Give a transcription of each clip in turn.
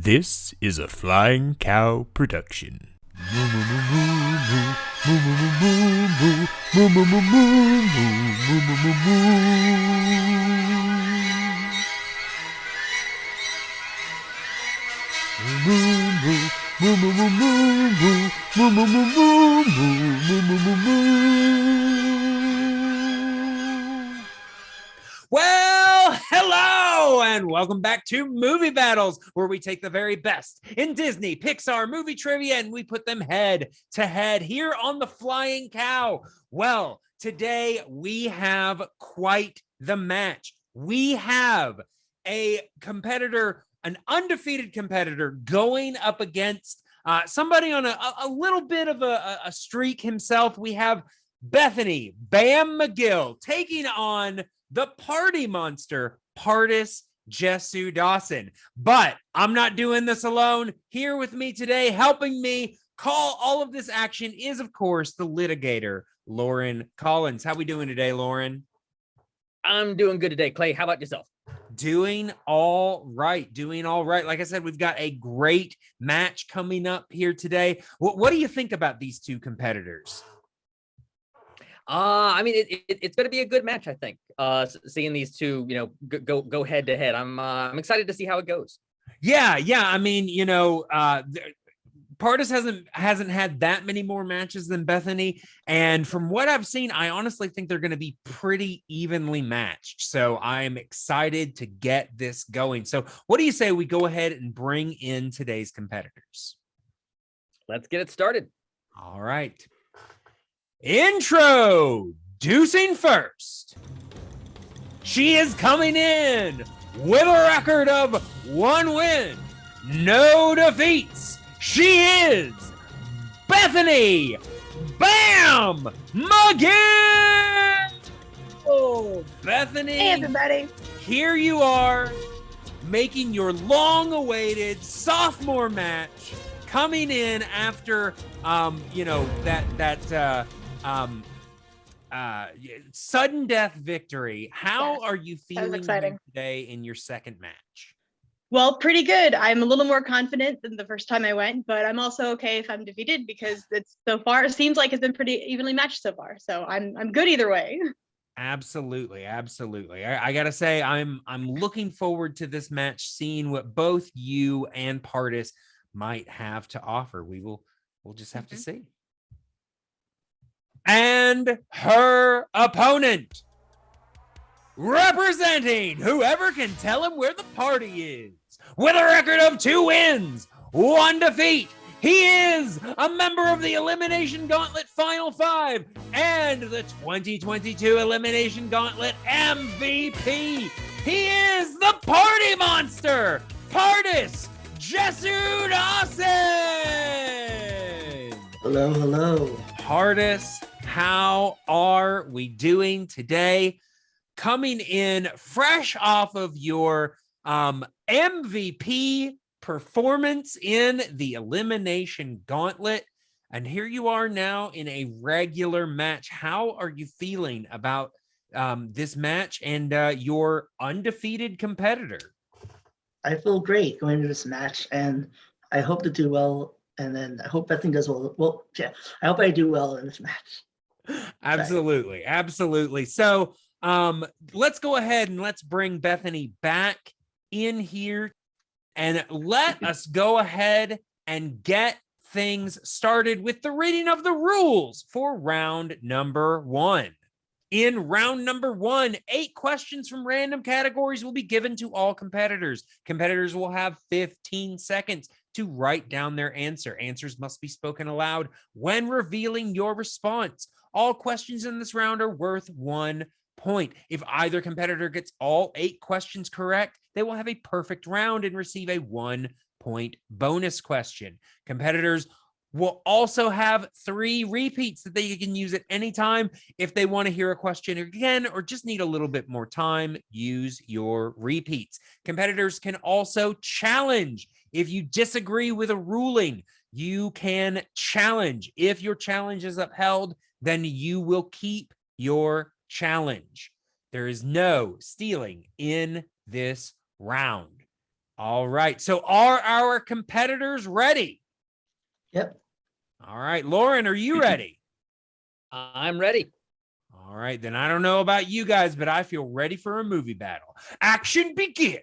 This is a Flying Cow production. Well, hello, and welcome back to Movie Battles, where we take the very best in Disney, Pixar movie trivia, and we put them head to head here on the Flying Cow. Well, today we have quite the match. We have a competitor, an undefeated competitor, going up against somebody on a little bit of a streak himself. We have Bethany, Bam Megill, taking on the Pardy Monster, Pardis Jesudasen. But I'm not doing this alone. Here with me today, helping me call all of this action is, of course, the litigator, Lauren Collins. How we doing today, Lauren? I'm doing good today, Clay. How about yourself? Doing all right. Like I said, we've got a great match coming up here today. What do you think about these two competitors? I mean, it's going to be a good match, I think. Seeing these two, go head to head. I'm excited to see how it goes. Yeah. I mean, Pardis hasn't had that many more matches than Bethany, and from what I've seen, I honestly think they're going to be pretty evenly matched. So I'm excited to get this going. So, what do you say we go ahead and bring in today's competitors? Let's get it started. All right. Introducing first. She is coming in with a record of 1 win, no defeats. She is Bethany Bam Megill. Oh, Bethany. Hey, everybody. Here you are, making your long-awaited sophomore match, coming in after sudden death victory. How are you feeling today in your second match? Well, pretty good. I'm a little more confident than the first time I went, but I'm also okay if I'm defeated because it's so far it seems like it's been pretty evenly matched so far. So I'm good either way. Absolutely. I gotta say, I'm looking forward to this match, seeing what both you and Pardis might have to offer. We'll just have to see. And her opponent, representing whoever can tell him where the party is, with a record of 2 wins, 1 defeat. He is a member of the Elimination Gauntlet Final 5 and the 2022 Elimination Gauntlet MVP. He is the Pardy Monster, Pardis Jesudasen. Hello. Pardis, how are we doing today? Coming in fresh off of your MVP performance in the Elimination Gauntlet, and here you are now in a regular match. How are you feeling about this match and your undefeated competitor? I feel great going into this match, and I hope to do well. And then I hope Bethany does well. Well, yeah, I hope I do well in this match. Absolutely. So let's go ahead and let's bring Bethany back in here and let us go ahead and get things started with the reading of the rules for round number 1. In round number 1, 8 questions from random categories will be given to all competitors. Competitors will have 15 seconds to write down their answer. Answers must be spoken aloud when revealing your response. All questions in this round are worth 1 point. If either competitor gets all 8 questions correct, they will have a perfect round and receive a 1 point bonus question. Competitors will also have 3 repeats that they can use at any time. If they want to hear a question again or just need a little bit more time, use your repeats. Competitors can also challenge. If you disagree with a ruling, you can challenge. If your challenge is upheld, then you will keep your challenge. There is no stealing in this round. All right. So are our competitors ready? Yep. All right. Lauren, are you ready? I'm ready. All right. Then I don't know about you guys, but I feel ready for a movie battle. Action begin.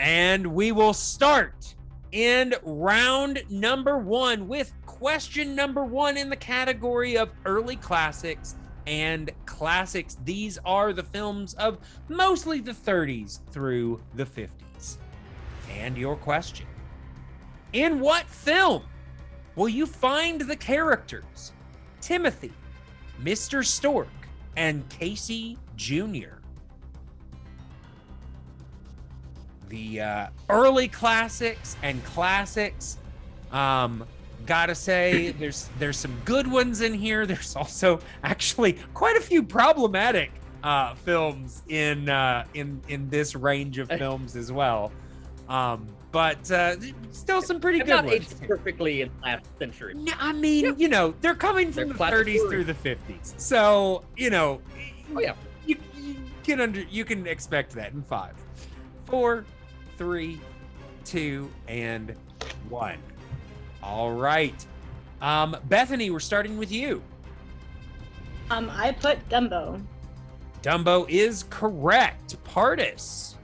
And we will start in round number 1 with question number 1 in the category of early classics and classics. These are the films of mostly the 30s through the 50s. And your question: in what film will you find the characters Timothy, Mr. Stork, and Casey Jr.? The early classics and classics. Gotta say, there's some good ones in here. There's also actually quite a few problematic films in this range of films as well. But still some pretty good Not ones. aged perfectly in last century. No, I mean, you know, they're coming from the 30s through the 50s, so you know, Oh yeah, you can expect that in 5, 4, 3, 2, and 1. All right, Bethany, we're starting with you. I put Dumbo. Dumbo is correct. Pardis.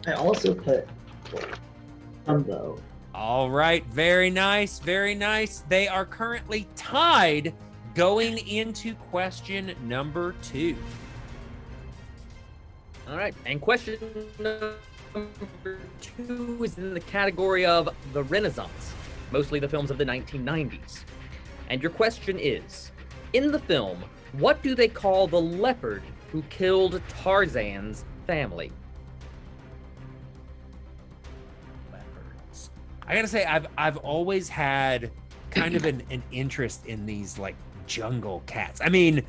I also put Dumbo. All right, very nice, very nice. They are currently tied going into question number 2. all right. And question number 2 is in the category of the Renaissance, mostly the films of the 1990s. And your question is, in the film, what do they call the leopard who killed Tarzan's family? Leopards. I gotta say, I've always had kind of an interest in these like jungle cats. I mean,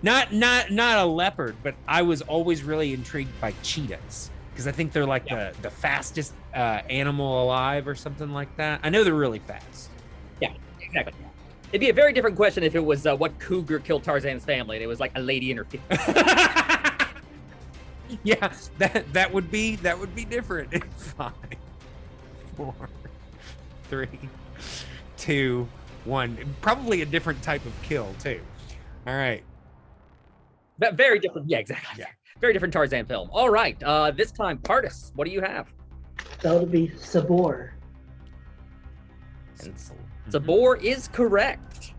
not a leopard, but I was always really intrigued by cheetahs because I think they're like the fastest animal alive or something like that. I know they're really fast. Yeah, exactly. It'd be a very different question if it was what cougar killed Tarzan's family, and it was like a lady in her 50s. Yeah, that would be different. 5, 4, 3, 2, 1. Probably a different type of kill too. All right. But very different. Yeah, exactly. Yeah. Very different Tarzan film. All right. This time, Pardis, what do you have? That would be Sabor. And Sabor is correct.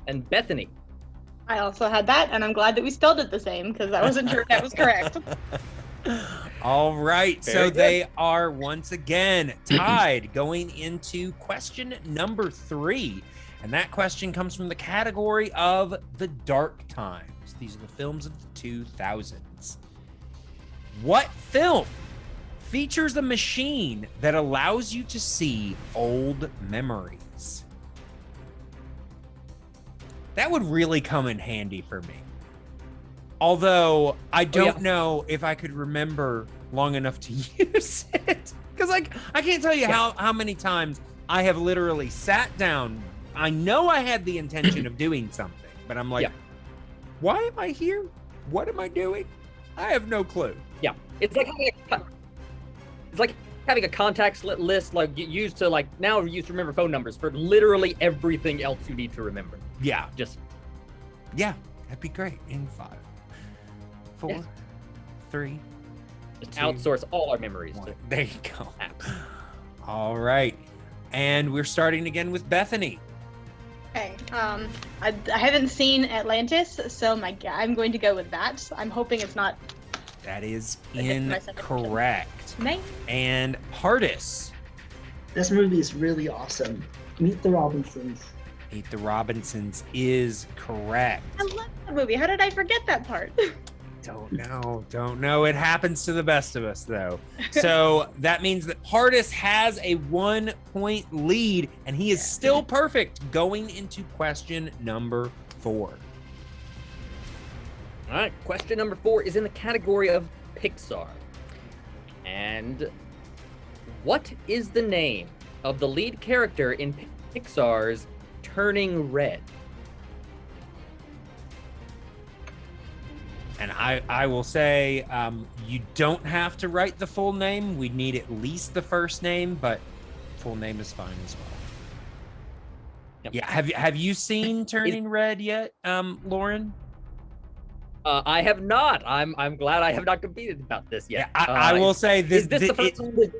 And Bethany. I also had that, and I'm glad that we spelled it the same because I wasn't sure if that was correct. All right, Very so good. they are once again tied going into question number 3. And that question comes from the category of the dark times. These are the films of the 2000s. What film features a machine that allows you to see old memories? That would really come in handy for me. Although I don't know if I could remember long enough to use it. Because like I can't tell you how many times I have literally sat down. I know I had the intention of doing something, but I'm like, why am I here? What am I doing? I have no clue. Yeah, it's like having a contacts list like used to like now used to remember phone numbers for literally everything else you need to remember. Yeah, Just that'd be great. In 5, 4, Yes. 3, just 2, outsource all our memories 1. to There you go. apps. All right, and we're starting again with Bethany. Okay. I haven't seen Atlantis, so I'm going to go with that. I'm hoping it's not. That is I did my second incorrect. Name. And Pardis. This movie is really awesome. Meet the Robinsons. Meet the Robinsons is correct. I love that movie. How did I forget that part? Don't know. It happens to the best of us, though. So that means that Pardis has a 1-point lead, and he is still perfect going into question number 4. All right, question number 4 is in the category of Pixar. And what is the name of the lead character in Pixar's Turning Red? And I will say you don't have to write the full name. We need at least the first name, but full name is fine as well. Yep. Yeah. Have you seen Turning Red yet, Lauren? I have not. I'm glad I have not competed about this yet. Yeah, I will say this. Is this the first one?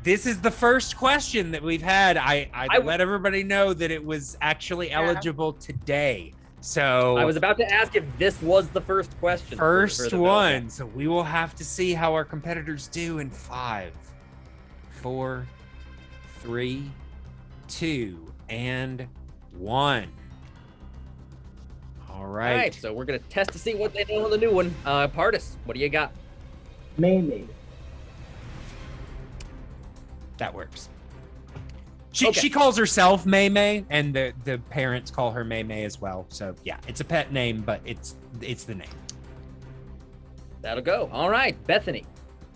This is the first question that we've had. I let everybody know that it was actually eligible today. So I was about to ask if this was the first question. First one. So we will have to see how our competitors do in 5, 4, 3, 2, and 1. All right. All right, so we're gonna test to see what they know on the new one. Pardis, what do you got? Maybe. That works. She calls herself May May, and the parents call her May May as well. So yeah, it's a pet name, but it's the name. That'll go. All right, Bethany.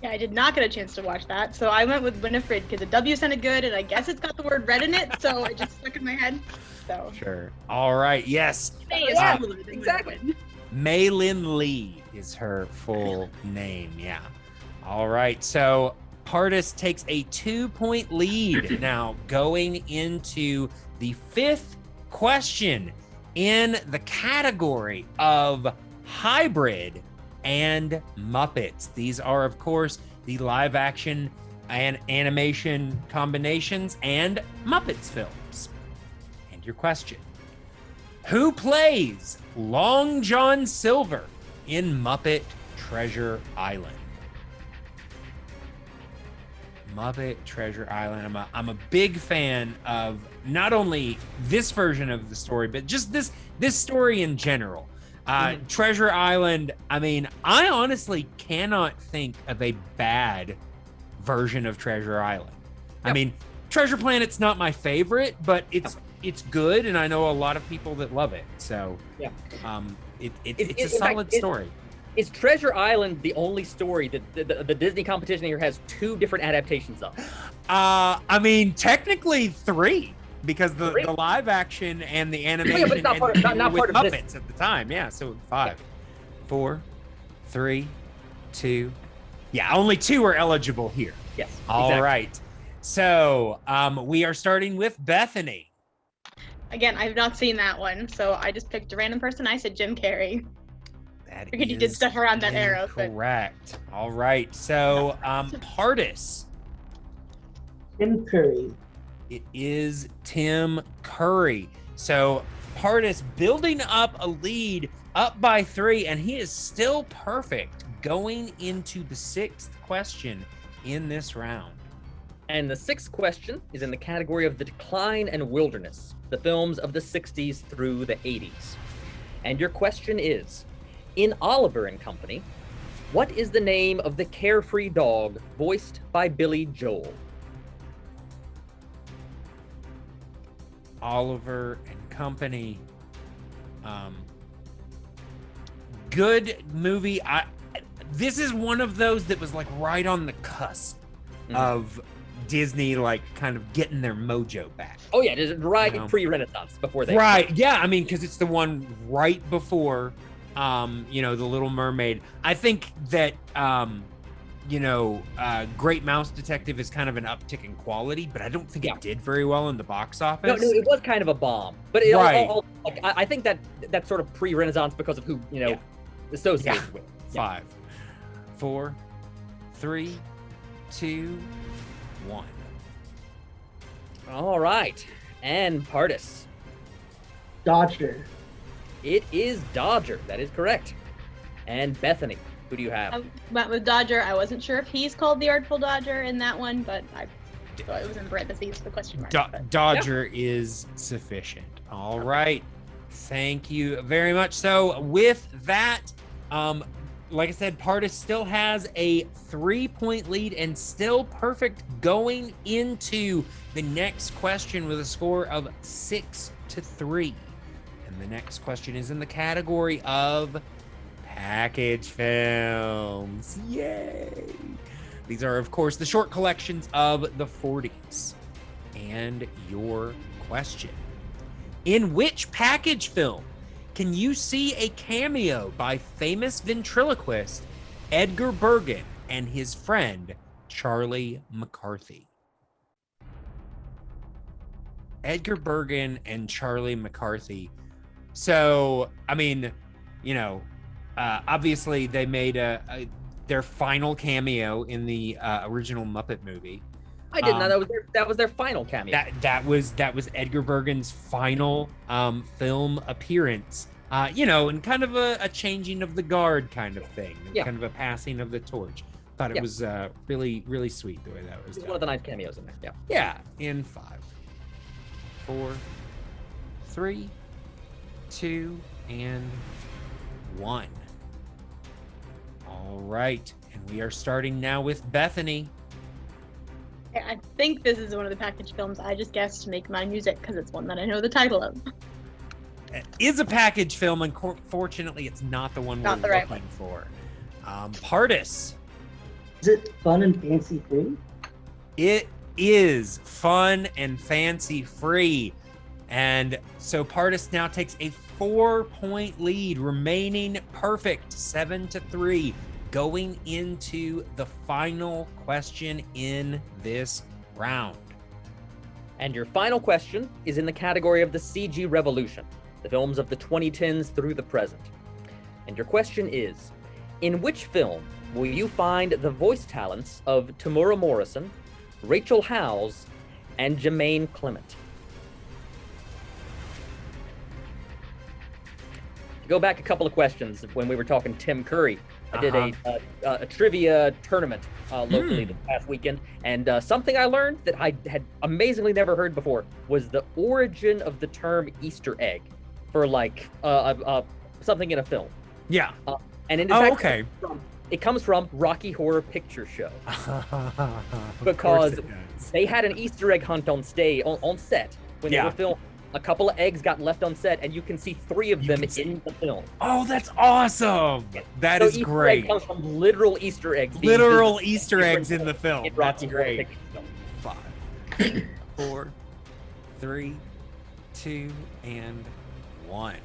Yeah, I did not get a chance to watch that, so I went with Winifred because the W sounded good, and I guess it's got the word red in it, so it just stuck in my head. So Sure. All right. Yes. Yeah, exactly. exactly. Maylin Lee is her full name. Yeah. All right. So Pardis takes a 2-point lead now going into the 5th question in the category of hybrid and Muppets. These are, of course, the live action and animation combinations and Muppets films. And your question: who plays Long John Silver in Muppet Treasure Island? Muppet Treasure Island. I'm a big fan of not only this version of the story, but just this story in general. Treasure Island, I mean, I honestly cannot think of a bad version of Treasure Island. Yep. I mean, Treasure Planet's not my favorite, but it's good, and I know a lot of people that love it. So yeah, it's a solid story. Is Treasure Island the only story that the Disney competition here has 2 different adaptations of? I mean, technically 3, because the live action and the animation but not part with of Muppets this. at the time. Yeah, so 5, 4, 3, 2. Yeah, only 2 are eligible here. Yes. All exactly. right. So we are starting with Bethany. again, I've not seen that one, so I just picked a random person. I said Jim Carrey. That Figured you did is stuff around that era. But correct. All right. So Pardis. Tim Curry. It is Tim Curry. So Pardis building up a lead, up by 3, and he is still perfect going into the 6th question in this round. And the 6th question is in the category of the decline and wilderness, the films of the 60s through the 80s. And your question is, in Oliver and Company, what is the name of the carefree dog voiced by Billy Joel? Oliver and Company. Good movie. This is one of those that was like right on the cusp of Disney, like kind of getting their mojo back. Oh yeah, just right pre-Renaissance before they. Right. Yeah. I mean, because it's the one right before, The Little Mermaid. I think that, Great Mouse Detective is kind of an uptick in quality, but I don't think it did very well in the box office. No, it was kind of a bomb, but I think that's sort of pre-Renaissance because of who associated with. 5, 4, 3, 2, 1. All right, and Pardis. Dodger. It is Dodger. That is correct. And Bethany, who do you have? I went with Dodger. I wasn't sure if he's called the Artful Dodger in that one, but I thought it was in parentheses, the question mark. Dodger is sufficient. All right. Thank you very much. So with that, like I said, Pardis still has a 3-point lead and still perfect going into the next question with a score of 6-3. And the next question is in the category of package films. Yay! These are, of course, the short collections of the 40s. And your question: in which package film can you see a cameo by famous ventriloquist Edgar Bergen and his friend Charlie McCarthy? Edgar Bergen and Charlie McCarthy. So, I mean, you know, obviously they made their final cameo in the original Muppet movie. I didn't know that was their final cameo. That was Edgar Bergen's final film appearance. You know, and kind of a changing of the guard kind of thing, kind of a passing of the torch. Thought it was really, really sweet the way that was done. One of the nice cameos in there. Yeah. Yeah. In 5, 4, 3, 2, and 1. All right, and we are starting now with Bethany. I think this is one of the package films. I just guessed to make my music because it's one that I know the title of. It is a package film, and fortunately, it's not the one we're looking for. Pardis. Is it fun and fancy free? It is fun and fancy free. And so Pardis now takes a 4-point lead, remaining perfect, 7-3, going into the final question in this round. And your final question is in the category of the CG revolution, the films of the 2010s through the present. And your question is, in which film will you find the voice talents of Tamura Morrison, Rachel Howes, and Jermaine Clement? To go back a couple of questions when we were talking Tim Curry, I did a trivia tournament locally this past weekend, and something I learned that I had amazingly never heard before was the origin of the term Easter egg for like something in a film. Yeah. And in fact, it comes from Rocky Horror Picture Show because they had an Easter egg hunt on set when they were filming. A couple of eggs got left on set, and you can see 3 of them in the film. Oh, that's awesome! Yeah. That is Easter great. Egg comes from literal Easter eggs. Literal Easter eggs in the film. That's great. 5, 4, 3, 2, and 1.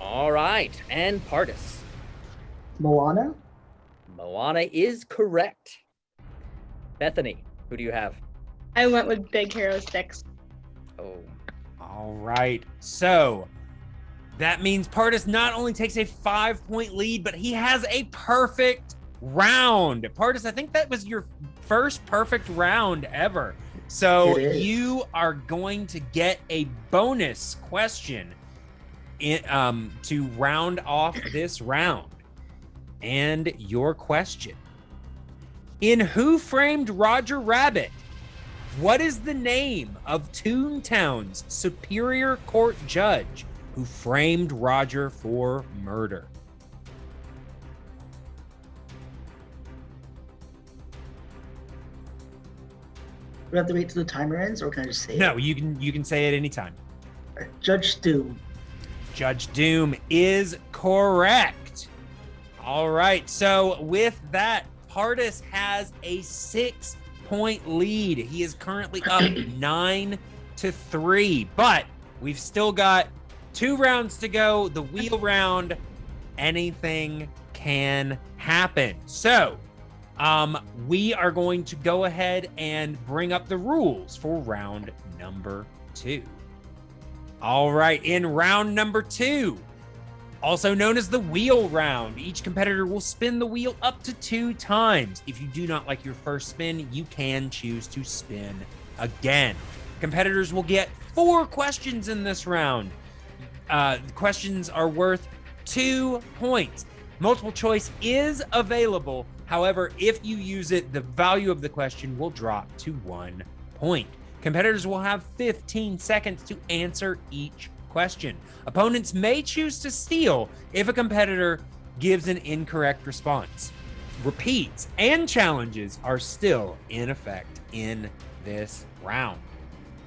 All right, and Pardis. Moana? Moana is correct. Bethany, who do you have? I went with Big Hero 6. Oh. All right, so that means Pardis not only takes a 5-point lead, but he has a perfect round. Pardis, I think that was your first perfect round ever. So you are going to get a bonus question to round off this round. And your question: in Who Framed Roger Rabbit, what is the name of Toontown's Superior Court judge who framed Roger for murder? We have to wait till the timer ends, or can I just say it? No, you can say it anytime. Judge Doom. Judge Doom is correct. All right, so with that, Pardis has a 6-point lead. He is currently up 9-3, but we've still got 2 rounds to go. The wheel round, anything can happen. So we are going to go ahead and bring up the rules for round number 2. All right, in round number 2, also known as the wheel round, each competitor will spin the wheel up to 2 times. If you do not like your first spin, you can choose to spin again. Competitors will get 4 questions in this round. The questions are worth 2 points. Multiple choice is available. However, if you use it, the value of the question will drop to 1 point. Competitors will have 15 seconds to answer each question. Opponents may choose to steal if a competitor gives an incorrect response. Repeats and challenges are still in effect in this round.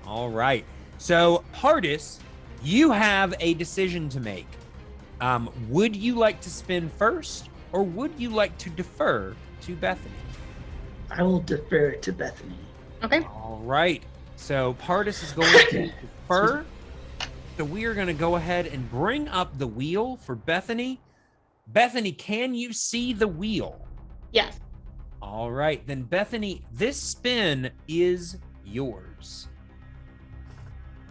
All right. So, Pardis, you have a decision to make. Would you like to spin first, or would you like to defer to Bethany? I will defer to Bethany. Okay. All right. So Pardis is going to defer. So we are going to go ahead and bring up the wheel for Bethany. Bethany, can you see the wheel? Yes. All right, then Bethany, this spin is yours.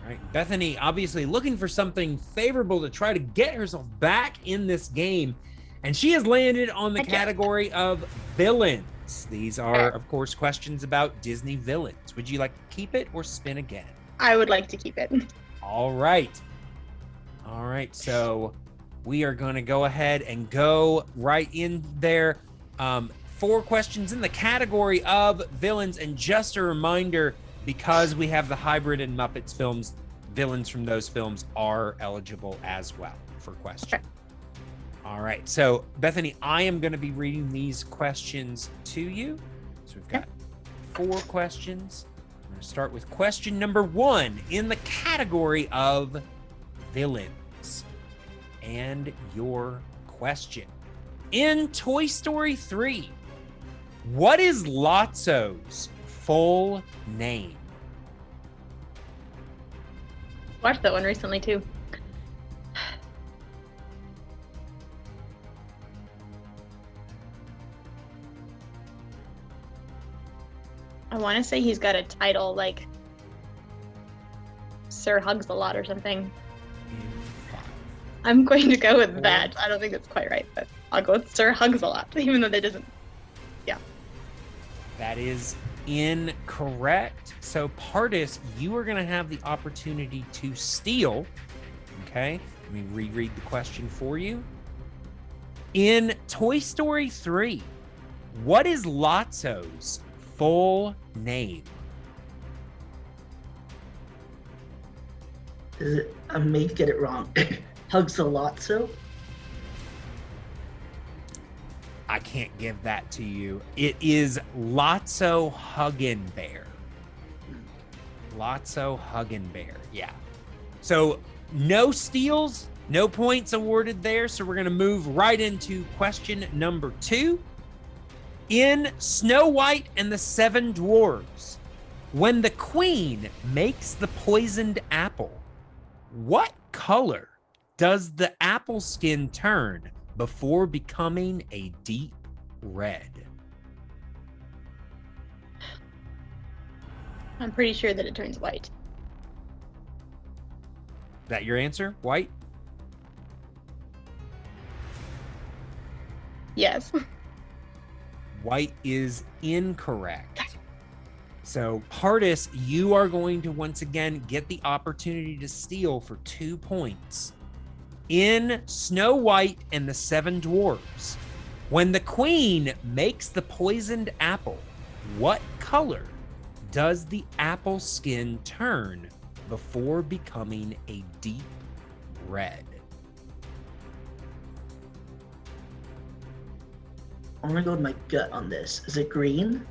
All right, Bethany, obviously looking for something favorable to try to get herself back in this game, and she has landed on the category of villains. These are, of course, questions about Disney villains. Would you like to keep it or spin again? I would like to keep it. All right. All right, so we are going to go ahead and go right in there. 4 questions in the category of villains, and just a reminder, because we have the hybrid and Muppets films, villains from those films are eligible as well for questions. Okay. All right, so Bethany, I am going to be reading these questions to you. So we've got 4 questions. I'm going to start with question number 1 in the category of villains. And your question. In Toy Story 3, what is Lotso's full name? Watched that one recently too. I want to say he's got a title like Sir Hugs a Lot or something. I'm going to go with that. I don't think that's quite right, but I'll go with Sir Hugs a Lot, even though that doesn't. Yeah. That is incorrect. So Pardis, you are going to have the opportunity to steal. Okay, let me reread the question for you. In Toy Story 3, what is Lotso's full name? Is it? I may get it wrong. Hugs a lot, so? I can't give that to you. It is Lotso Huggin' Bear. Lotso Huggin' Bear, yeah. So no steals, no points awarded there. So we're going to move right into question number 2. In Snow White and the 7 Dwarves, when the queen makes the poisoned apple, what color does the apple skin turn before becoming a deep red? I'm pretty sure that it turns white. Is that your answer? White? Yes. White is incorrect. So, Pardis, you are going to once again get the opportunity to steal for 2 points. In Snow White and the 7 Dwarves, when the queen makes the poisoned apple, what color does the apple skin turn before becoming a deep red? I'm gonna go with my gut on this. Is it green?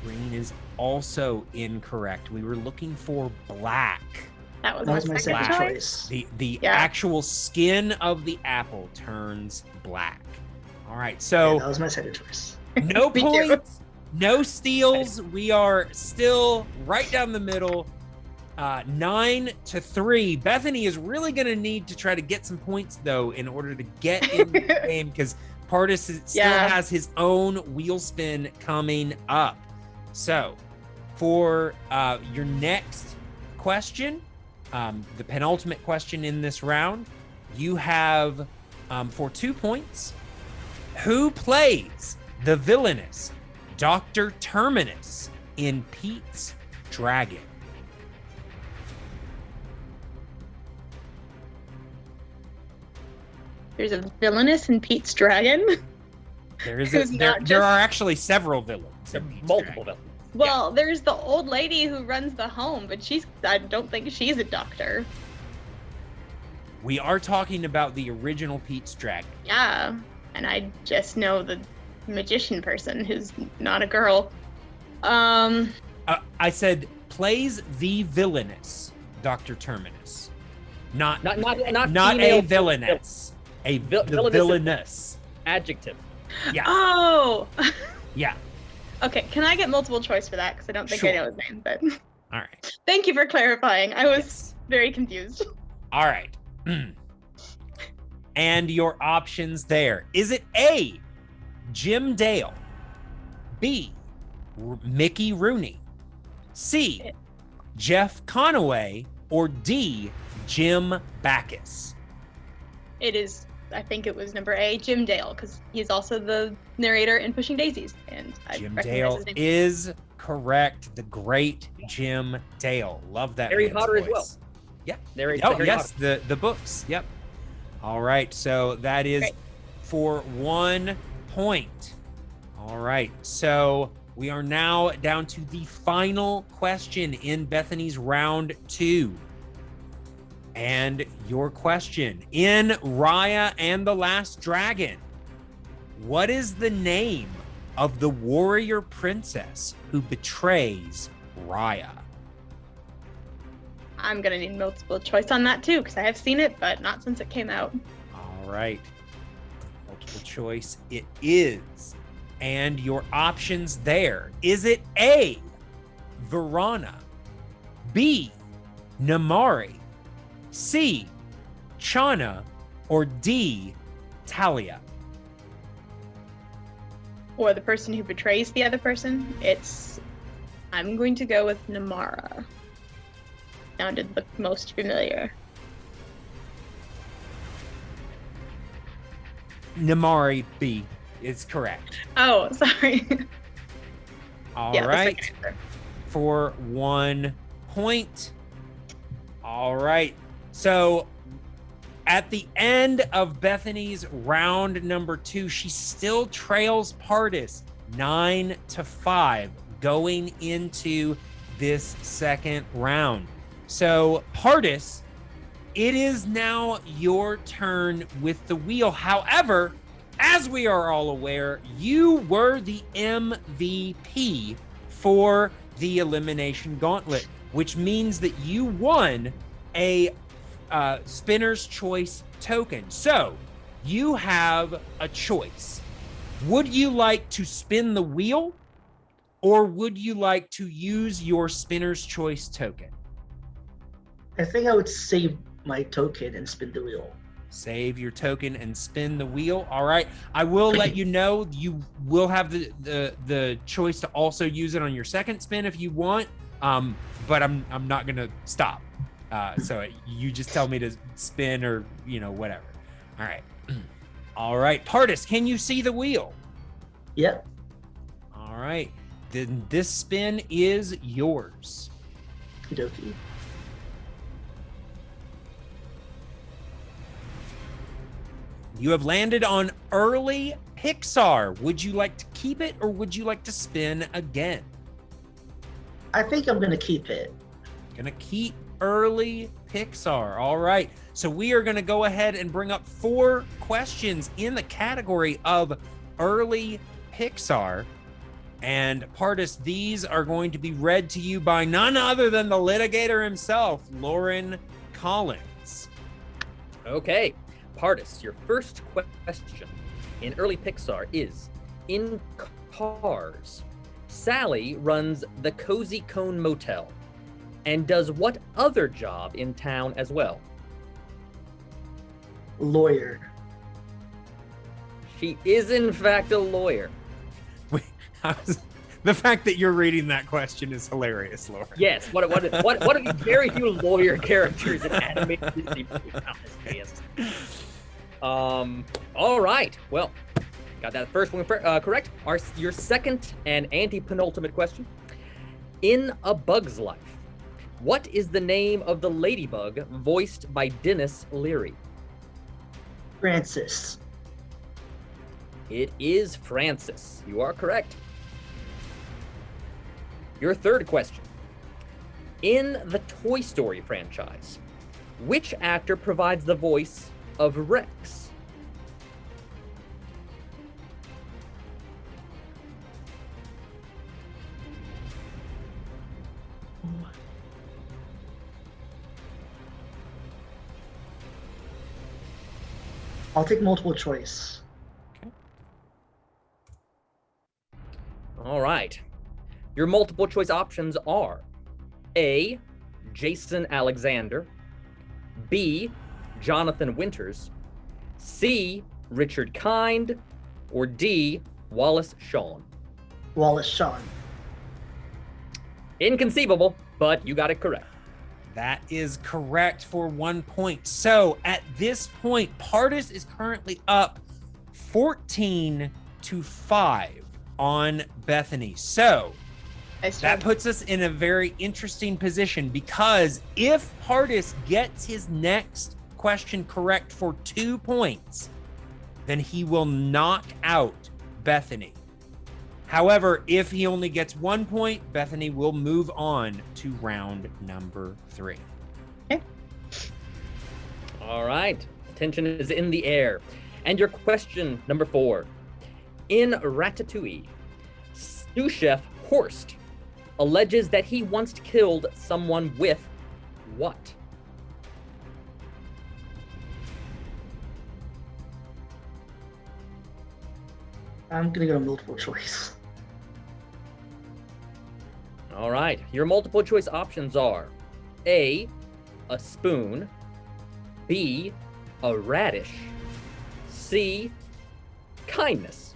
Green is also incorrect. We were looking for black. That was That my was my second second choice. choice. The Yeah. actual skin of the apple turns black. All right, Yeah, so that was my second choice. no Me too. points, no steals. We are still right down the middle, 9-3. Bethany is really going to need to try to get some points, though, in order to get in the game, because Pardis still has his own wheel spin coming up. So, for your next question, the penultimate question in this round, you have, for 2 points, who plays the villainous Dr. Terminus in Pete's Dragon? There's a villainous in Pete's Dragon. There is Who's there not just- are actually several villains. in Pete's Multiple Dragon. villains. Well, there's the old lady who runs the home, but I don't think she's a doctor. We are talking about the original Pete's Dragon. Yeah, and I just know the magician person who's not a girl. I said plays the villainous Dr. Terminus, not Not a female villainess, the Villainous is- villainous. Adjective. Yeah, Oh! yeah. Okay, can I get multiple choice for that? Because I don't think I Sure. know his name, but All right. thank you for clarifying. I was Yes. very confused. All right. And your options there. Is it A, Jim Dale, B, Mickey Rooney, C, Jeff Conaway, or D, Jim Backus? It is, I think it was number A, Jim Dale, because he's also the narrator in Pushing Daisies. And I Jim recognize Dale his name. is correct. The great Jim Dale. Love that. Harry man's Potter as voice. well. Yeah. Narrates Oh, Harry yes, Potter. the books. Yep. All right. So that is Great. for 1 point. All right. So we are now down to the final question in Bethany's round 2. And your question, in Raya and the Last Dragon, what is the name of the warrior princess who betrays Raya? I'm gonna need multiple choice on that too, because I have seen it, but not since it came out. All right. Multiple choice it is. And your options there. Is it A, Verana, B, Namari, C, Chana, or D, Talia? Or the person who betrays the other person. I'm going to go with Namara. Sounded the most familiar. Namari B is correct. Oh, sorry. All Yeah, the right. second answer. For 1 point. All right. So at the end of Bethany's round number 2, she still trails Pardis 9-5 going into this second round. So Pardis, it is now your turn with the wheel. However, as we are all aware, you were the MVP for the Elimination Gauntlet, which means that you won a Spinner's Choice token. So you have a choice. Would you like to spin the wheel, or would you like to use your Spinner's Choice token? I think I would save my token and spin the wheel. Save your token and spin the wheel. All right. I will let you know you will have the choice to also use it on your second spin if you want. But I'm not gonna stop. So you just tell me to spin or whatever. All right. All right. Pardis, can you see the wheel? Yep. All right. Then this spin is yours. Okie You have landed on early Pixar. Would you like to keep it, or would you like to spin again? I think I'm gonna keep it. Gonna keep early Pixar. All right. So we are gonna go ahead and bring up 4 questions in the category of early Pixar. And Pardis, these are going to be read to you by none other than the litigator himself, Lauren Collins. Okay, Pardis, your first question in early Pixar is, in Cars, Sally runs the Cozy Cone Motel and does what other job in town as well? Lawyer. She is in fact a lawyer. The fact that you're reading that question is hilarious, Lauren. Yes, what are the very few lawyer characters in animated Disney movies? All right. Well, got that first one correct. Your second and anti-penultimate question. In A Bug's Life, what is the name of the ladybug voiced by Dennis Leary? Francis. It is Francis. You are correct. Your third question. In the Toy Story franchise, which actor provides the voice of Rex? I'll take multiple choice. All right. Your multiple choice options are A, Jason Alexander, B. Jonathan Winters, C. Richard Kind, or D. Wallace Shawn? Wallace Shawn. Inconceivable, but you got it correct. That is correct for 1 point. So at this point, Pardis is currently up 14-5 on Bethany. So that puts us in a very interesting position, because if Pardis gets his next question correct for 2 points, then he will knock out Bethany. However, if he only gets 1 point, Bethany will move on to round number 3. Okay. All right. Tension is in the air. And your question number 4. In Ratatouille, sous chef Horst alleges that he once killed someone with what? I'm gonna go multiple choice. All right. Your multiple choice options are A, a spoon, B, a radish, C, kindness,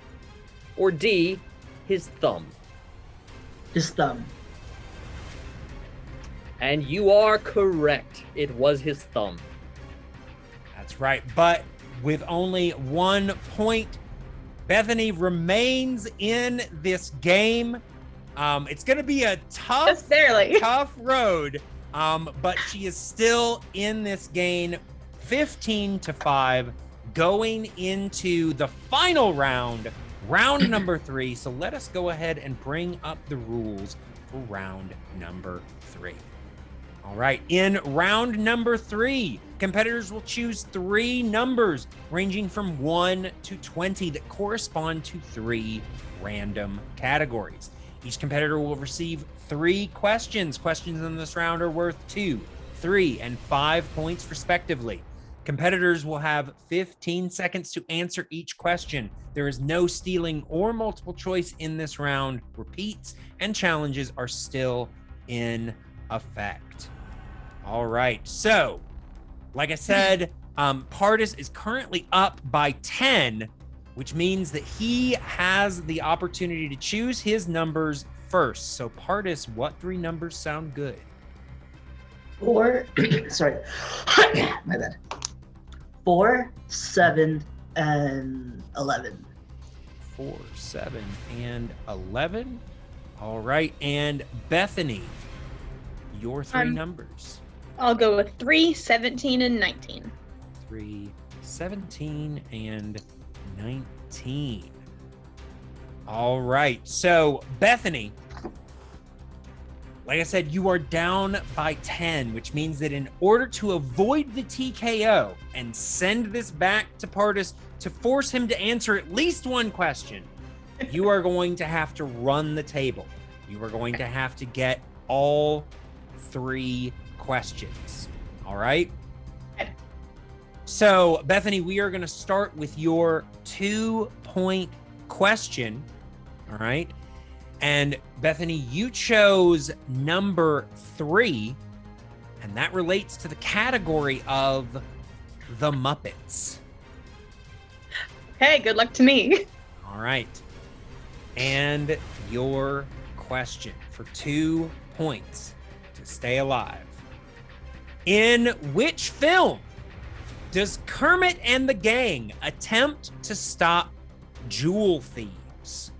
or D, his thumb. His thumb. And you are correct. It was his thumb. That's right. But with only 1 point, Bethany remains in this game. It's going to be a Just barely. tough road, but she is still in this game, 15-5, going into the final round, round number 3. So let us go ahead and bring up the rules for round number 3. All right, in round number 3, competitors will choose 3 numbers ranging from 1 to 20 that correspond to 3 random categories. Each competitor will receive 3 questions. Questions in this round are worth 2, 3, and 5 points respectively. Competitors will have 15 seconds to answer each question. There is no stealing or multiple choice in this round. Repeats and challenges are still in effect. All right, so like I said, Pardis is currently up by 10, which means that he has the opportunity to choose his numbers first. So Pardis, what 3 numbers sound good? 4, sorry, my bad. 4, 7, and 11. 4, 7, and 11. All right, and Bethany, your 3 numbers. I'll go with 3, 17, and 19. 3, 17, and 19. All right. So, Bethany, like I said, you are down by 10, which means that in order to avoid the TKO and send this back to Pardis to force him to answer at least 1 question, you are going to have to run the table. You are going to have to get all 3 questions. All right? Okay. So, Bethany, we are going to start with your 2-point question. All right? And Bethany, you chose number 3, and that relates to the category of the Muppets. Okay, good luck to me. All right. And your question for 2 points to stay alive. In which film does Kermit and the gang attempt to stop jewel thieves?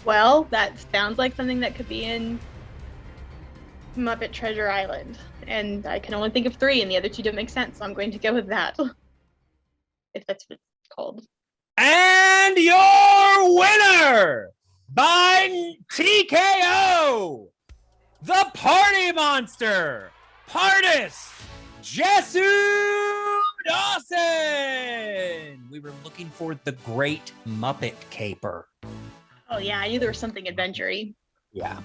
Well, that sounds like something that could be in Muppet Treasure Island. And I can only think of 3, and the other 2 don't make sense, so I'm going to go with that. If that's what it's called. And your winner by TKO, the Pardy Monster, Pardis Jesudasen. We were looking for the Great Muppet Caper. Oh yeah, I knew there was something adventure-y. Yeah.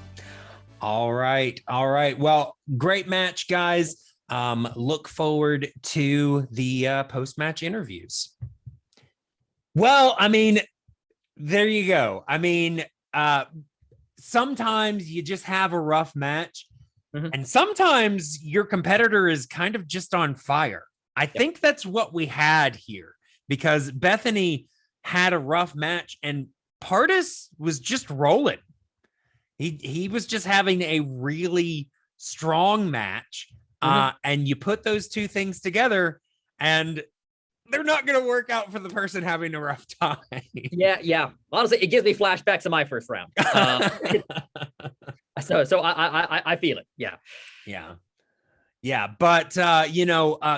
All right. All right. Well, great match, guys. Look forward to the post-match interviews. Well, I mean, there you go. I mean, sometimes you just have a rough match, Mhm. and sometimes your competitor is kind of just on fire. I think that's what we had here, because Bethany had a rough match and Pardis was just rolling. He was just having a really strong match. And you put those two things together and they're not going to work out for the person having a rough time. Yeah. Honestly, it gives me flashbacks of my first round. So I feel it. Yeah. But,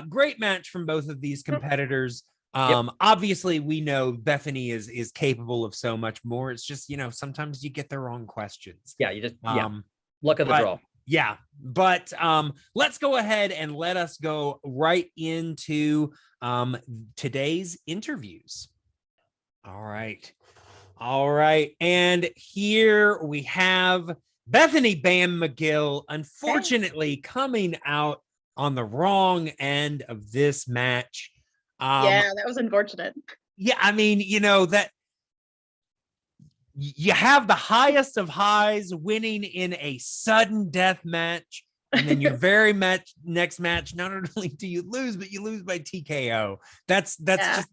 great match from both of these competitors. Yep. Obviously we know Bethany is capable of so much more. It's just, sometimes you get the wrong questions. Yeah, you just luck of the draw. Yeah, but let's go ahead and let us go right into today's interviews. All right. And here we have Bethany Bam Megill, unfortunately coming out on the wrong end of this match. Yeah, that was unfortunate. Yeah, I mean, that you have the highest of highs winning in a sudden death match, and then your very next match, not only do you lose, but you lose by TKO. That's just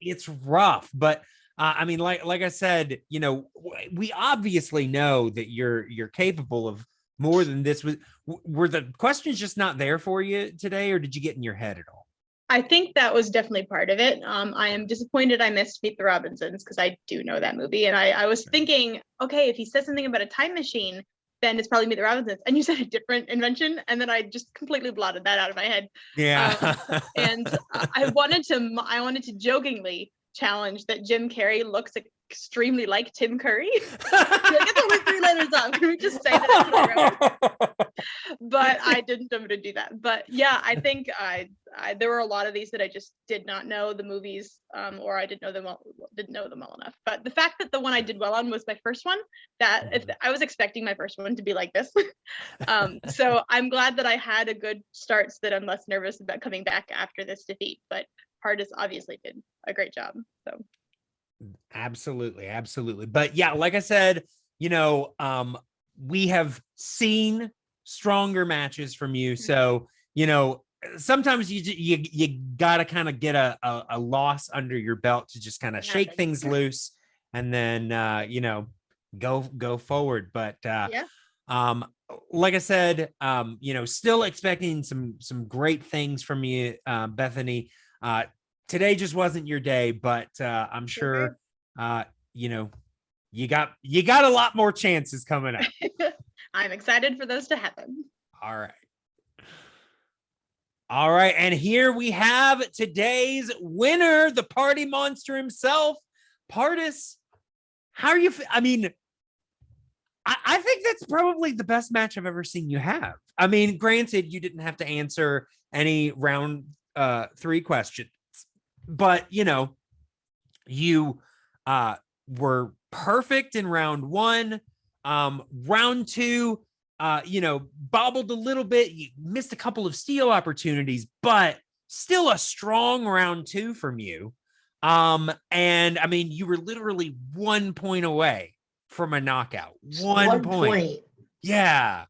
it's rough. But I mean, like I said, we obviously know that you're capable of more than this. Were the questions just not there for you today, or did you get in your head at all? I think that was definitely part of it. I am disappointed I missed Meet the Robinsons because I do know that movie. And I was thinking, okay, if he says something about a time machine, then it's probably Meet the Robinsons. And you said a different invention. And then I just completely blotted that out of my head. Yeah. And I wanted to jokingly challenge that Jim Carrey looks extremely like Tim Curry. It's only 3 letters up. Can we just say that? That's what I wrote? But I didn't know to do that. But yeah, I think there were a lot of these that I just did not know the movies, or I didn't know them well enough. But the fact that the one I did well on was my first one, that if I was expecting my first one to be like this. So I'm glad that I had a good start so that I'm less nervous about coming back after this defeat. But Pardis obviously did a great job. So absolutely. But yeah, like I said, we have seen stronger matches from you. So, sometimes you gotta kind of get a loss under your belt to just kind of shake things loose and then go forward. But like I said, still expecting some great things from you, Bethany. Today just wasn't your day, but I'm sure you got a lot more chances coming up. I'm excited for those to happen. All right. And here we have today's winner, the Pardy Monster himself, Pardis. How are you? I mean, I think that's probably the best match I've ever seen you have. I mean, granted, you didn't have to answer any round 3 questions, but you were perfect in round 1. Round 2, bobbled a little bit. You missed a couple of steal opportunities, but still a strong round 2 from you. And I mean, you were literally 1 point away from a knockout. One point. Yeah.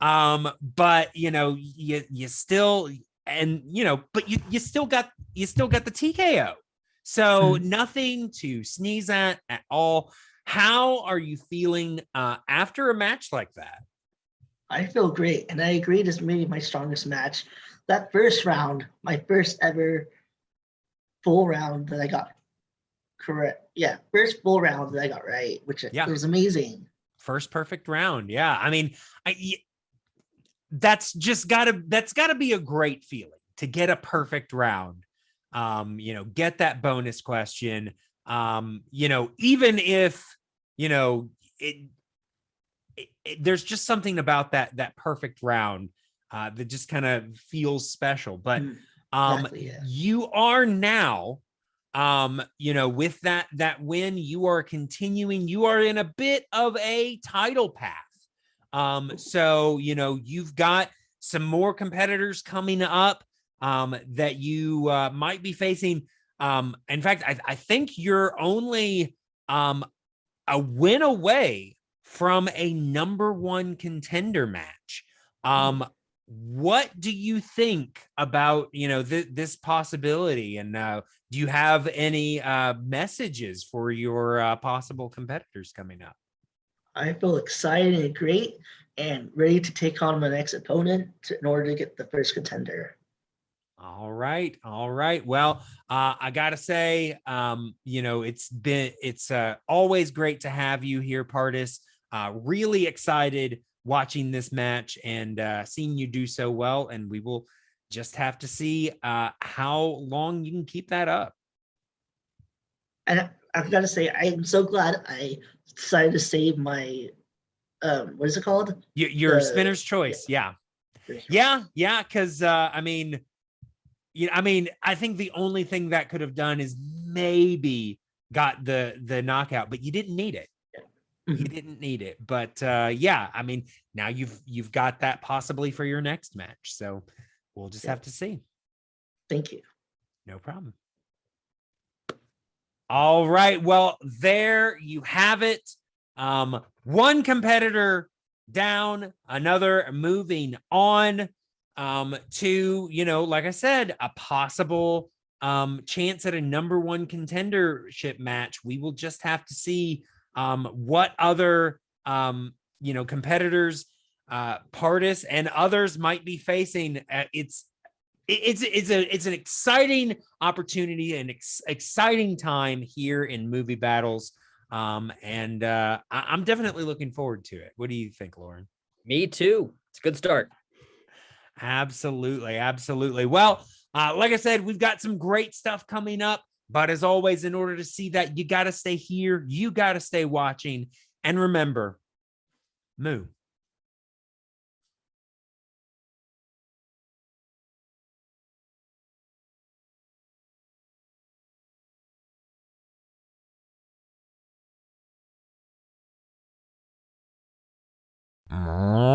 But you still, and but you still got the TKO. So nothing to sneeze at all. How are you feeling after a match like that? I feel great, and I agree this may be my strongest match. That first round, my first ever full round that I got correct. Yeah, first full round that I got right, which it was amazing. First perfect round. Yeah, I mean, that's gotta be a great feeling to get a perfect round. Get that bonus question. Even if there's just something about that perfect round that just kind of feels special. But you are now with that win, you are continuing, you are in a bit of a title path. So you've got some more competitors coming up that you might be facing. In fact, I think you're only a win away from a number one contender match. What do you think about, this possibility? And do you have any messages for your possible competitors coming up? I feel excited and great and ready to take on my next opponent in order to get the first contender. All right. Well, I gotta say, it's always great to have you here, Pardis. Really excited watching this match and seeing you do so well. And we will just have to see how long you can keep that up. And I've got to say, I am so glad I decided to save my, what is it called? Your spinner's choice. Yeah. Because I think the only thing that could have done is maybe got the knockout, but you didn't need it. You didn't need it. But now you've got that possibly for your next match. So we'll just have to see. Thank you. No problem. All right. Well, there you have it. One competitor down, another moving on to, like I said, a possible chance at a number one contendership match. We will just have to see what other competitors Pardis and others might be facing. It's an exciting opportunity, an exciting time here in movie battles. And I'm definitely looking forward to it. What do you think, Lauren? Me too. It's a good start. Absolutely. Well, like I said, we've got some great stuff coming up. But as always, in order to see that, you got to stay here. You got to stay watching. And remember, moo. Moo.